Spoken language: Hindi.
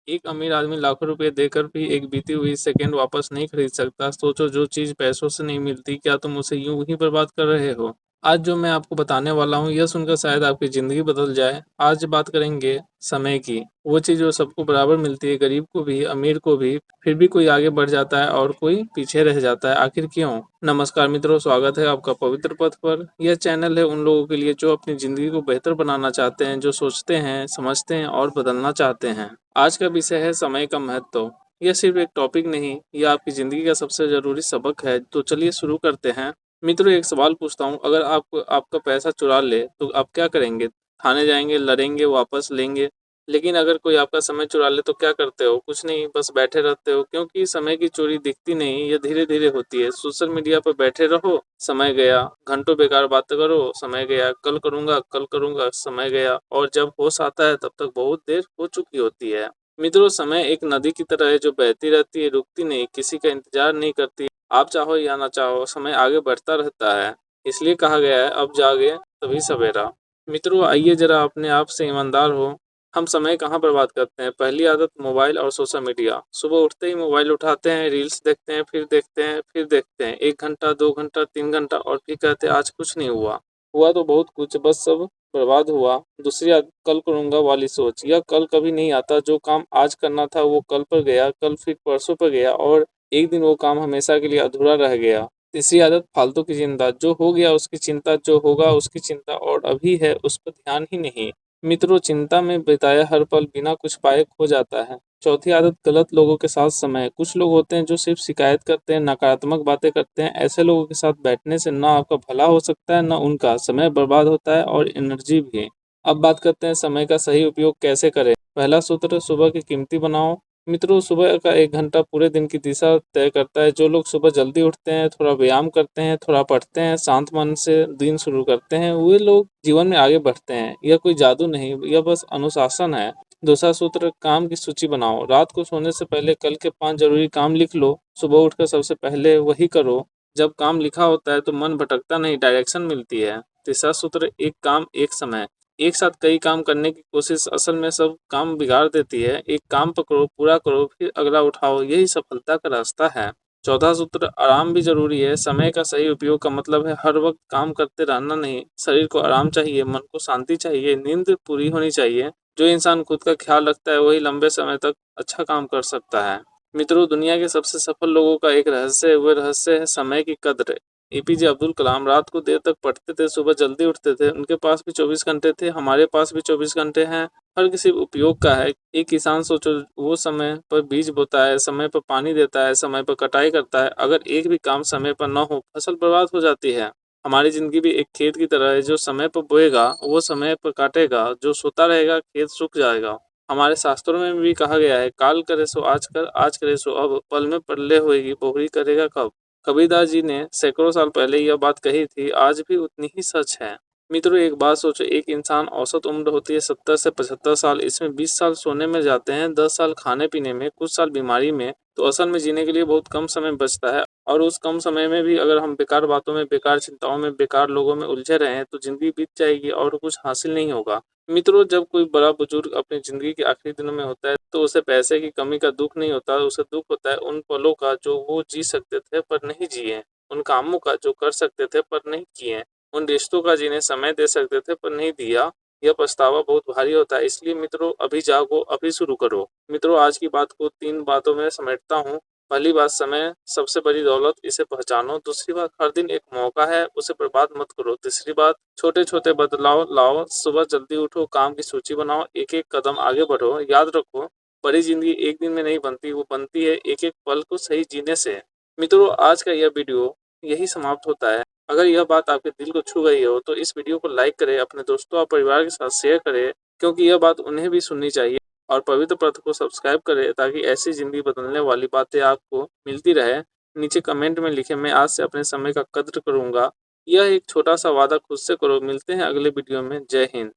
एक अमीर आदमी लाखों रुपए देकर भी एक बीती हुई सेकंड वापस नहीं खरीद सकता। सोचो, जो चीज़ पैसों से नहीं मिलती, क्या तुम उसे यूं ही बर्बाद कर रहे हो? आज जो मैं आपको बताने वाला हूँ, यह सुनकर शायद आपकी ज़िंदगी बदल जाए। आज बात करेंगे समय की। वो चीज़ जो सबको बराबर मिलती है, गरीब को भी, अमीर को भी, फिर भी कोई आगे बढ़ जाता है और कोई पीछे रह जाता है। आखिर क्यों? नमस्कार मित्रों, स्वागत है आपका पवित्र पथ पर। यह चैनल है उन लोगों के लिए जो अपनी ज़िंदगी को बेहतर बनाना चाहते हैं, जो सोचते हैं, समझते हैं और बदलना चाहते हैं। आज का विषय है समय का महत्व। यह सिर्फ एक टॉपिक नहीं, यह आपकी ज़िंदगी का सबसे ज़रूरी सबक है। तो चलिए शुरू करते हैं। मित्रों, एक सवाल पूछता हूँ, अगर आप आपका पैसा चुरा ले तो आप क्या करेंगे? थाने जाएंगे, लड़ेंगे, वापस लेंगे? लेकिन अगर कोई आपका समय चुरा ले तो क्या करते हो? कुछ नहीं, बस बैठे रहते हो, क्योंकि समय की चोरी दिखती नहीं, यह धीरे धीरे होती है। सोशल मीडिया पर बैठे रहो, समय गया। घंटों बेकार बातें करो, समय गया। कल करूंगा, समय गया। और जब होश आता है तब तक बहुत देर हो चुकी होती है। मित्रों, समय एक नदी की तरह है जो बहती रहती है, रुकती नहीं, किसी का इंतजार नहीं करती। आप चाहो या ना चाहो, समय आगे बढ़ता रहता है। इसलिए कहा गया है, अब जागे तभी सवेरा। मित्रों, आइए जरा अपने आप से ईमानदार हो। हम समय कहाँ बर्बाद करते हैं? पहली आदत, मोबाइल और सोशल मीडिया। सुबह उठते ही मोबाइल उठाते हैं, रील्स देखते हैं, फिर देखते हैं, फिर देखते हैं। 1 घंटा, 2 घंटा, 3 घंटा, और फिर कहते हैं आज कुछ नहीं हुआ। हुआ तो बहुत कुछ, बस सब बर्बाद हुआ। दूसरी आदत, कल करूंगा वाली सोच। यह कल कभी नहीं आता। जो काम आज करना था वो कल पर गया, कल फिर परसों पर गया, और एक दिन वो काम हमेशा के लिए अधूरा रह गया। तीसरी आदत, फालतू की चिंता। जो हो गया उसकी चिंता, जो होगा उसकी चिंता, और अभी है उस पर ध्यान ही नहीं। मित्रों, चिंता में बिताया हर पल बिना कुछ पाए खो जाता है। चौथी आदत, गलत लोगों के साथ समय। कुछ लोग होते हैं जो सिर्फ शिकायत करते हैं, नकारात्मक बातें करते हैं। ऐसे लोगों के साथ बैठने से ना आपका भला हो सकता है, ना उनका। समय बर्बाद होता है और एनर्जी भी। अब बात करते हैं समय का सही उपयोग कैसे करें। पहला सूत्र, सुबह की कीमती बनाओ। मित्रों, सुबह का 1 घंटा पूरे दिन की दिशा तय करता है। जो लोग सुबह जल्दी उठते हैं, थोड़ा व्यायाम करते हैं, थोड़ा पढ़ते हैं, शांत मन से दिन शुरू करते हैं, वे लोग जीवन में आगे बढ़ते हैं। यह कोई जादू नहीं, यह बस अनुशासन है। दूसरा सूत्र, काम की सूची बनाओ। रात को सोने से पहले कल के 5 जरूरी काम लिख लो। सुबह उठकर सबसे पहले वही करो। जब काम लिखा होता है तो मन भटकता नहीं, डायरेक्शन मिलती है। तीसरा सूत्र, एक काम एक समय। एक साथ कई काम करने की कोशिश असल में सब काम बिगाड़ देती है। एक काम पकड़ो, पूरा करो, फिर अगला उठाओ, यही सफलता का रास्ता है। चौथा सूत्र, आराम भी जरूरी है। समय का सही उपयोग का मतलब है हर वक्त काम करते रहना नहीं। शरीर को आराम चाहिए, मन को शांति चाहिए, नींद पूरी होनी चाहिए। जो इंसान खुद का ख्याल रखता है वही लंबे समय तक अच्छा काम कर सकता है। मित्रों, दुनिया के सबसे सफल लोगों का एक रहस्य है, वह रहस्य है समय की कद्र। एपीजे अब्दुल कलाम रात को देर तक पढ़ते थे, सुबह जल्दी उठते थे। उनके पास भी 24 घंटे थे, हमारे पास भी 24 घंटे हैं। हर किसी उपयोग का है। एक किसान सोचो, वो समय पर बीज बोता है, समय पर पानी देता है, समय पर कटाई करता है। अगर एक भी काम समय पर न हो, फसल बर्बाद हो जाती है। हमारी जिंदगी भी एक खेत की तरह है। जो समय पर बोएगा वो समय पर काटेगा, जो सोता रहेगा खेत सूख जाएगा। हमारे शास्त्रों में भी कहा गया है, काल करे सो आज कर, आज करे सो अब, पल में पल्ले होएगी बहुरी करेगा कब। कबीरदास जी ने सैकड़ों साल पहले यह बात कही थी, आज भी उतनी ही सच है। मित्रों, एक बात सोचो, एक इंसान औसत उम्र होती है 70 से 75 साल। इसमें 20 साल सोने में जाते हैं, 10 साल खाने पीने में, कुछ साल बीमारी में। तो असल में जीने के लिए बहुत कम समय बचता है। और उस कम समय में भी अगर हम बेकार बातों में, बेकार चिंताओं में, बेकार लोगों में उलझे रहे हैं तो जिंदगी बीत जाएगी और कुछ हासिल नहीं होगा। मित्रों, जब कोई बड़ा बुजुर्ग अपनी जिंदगी के आखिरी दिनों में होता है तो उसे पैसे की कमी का दुख नहीं होता, उसे दुख होता है उन पलों का जो वो जी सकते थे पर नहीं जिए, उन कामों का जो कर सकते थे पर नहीं किए, उन रिश्तों का जिन्हें समय दे सकते थे पर नहीं दिया। यह पछतावा बहुत भारी होता है। इसलिए मित्रों, अभी जागो, अभी शुरू करो। मित्रों, आज की बात को 3 बातों में समेटता हूँ। पहली बात, समय सबसे बड़ी दौलत, इसे पहचानो। दूसरी बात, हर दिन एक मौका है, उसे बर्बाद मत करो। तीसरी बात, छोटे छोटे बदलाव लाओ। सुबह जल्दी उठो, काम की सूची बनाओ, एक एक कदम आगे बढ़ो। याद रखो, बड़ी जिंदगी एक दिन में नहीं बनती, वो बनती है एक एक पल को सही जीने से। मित्रों, आज का यह वीडियो यही समाप्त होता है। अगर यह बात आपके दिल को छू गई हो तो इस वीडियो को लाइक करें, अपने दोस्तों और परिवार के साथ शेयर करें, क्योंकि यह बात उन्हें भी सुननी चाहिए। और पवित्र पथ को सब्सक्राइब करें ताकि ऐसी जिंदगी बदलने वाली बातें आपको मिलती रहे। नीचे कमेंट में लिखें, मैं आज से अपने समय का कद्र करूंगा। यह एक छोटा सा वादा खुद से करो। मिलते हैं अगले वीडियो में। जय हिंद।